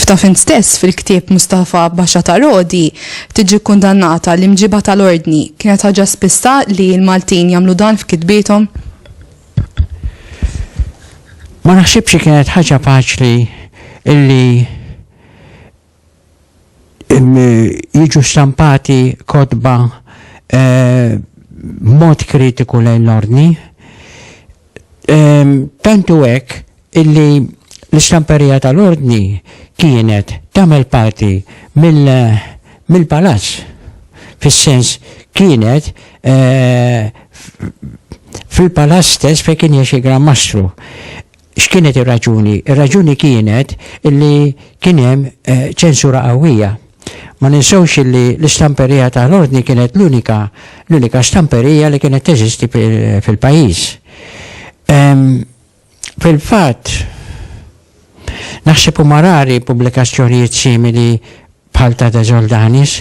Taf int stess fil-ktieb Mustafa Baxxa ta' Rodi tiġi kundannata l-imġiba tal-ordni. Kienet ħaġa spissa li l-Maltin jagħmlu dan f'kitbietom? Ma naħsibx kienet ħaġa faċli illi jiġu stampati kodba mod kritiku lejn l-ordni. Tantu hekk illi l-istamperija tal-ordni kienet tagħmel parti mill-palazz. Fis-sens kienet fil-palazz stess fejn kien jgħix il-Gran Mastru. X'kienet ir-raġuni? Ir-raġuni kienet illi kien hemm ċensura qawwija. Ma ninsewx illi l-istamperija tal-ordni kienet l-unika stamperija li kienet teżisti fil-pajjiż. Fil-fatt, naħseb huma rari pubblikazzjonijiet simili bħal ta' De Zoldanis.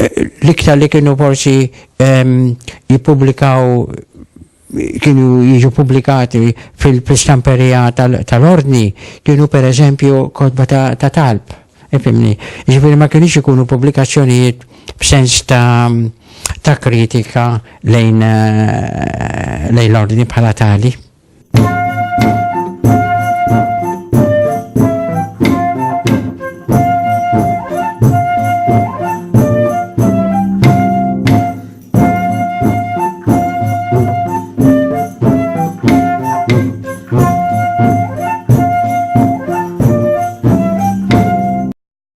L-iktar li kienu forsi jippubblikaw kienu jiġu pubblikati fil-stamperija tal-ordni kienu per eżempju kodba ta' talb. Ifimni, ġifieri ma kienux ikunu pubblikazzjonijiet b'sens ta' kritika lejn l-ordni bħala tali.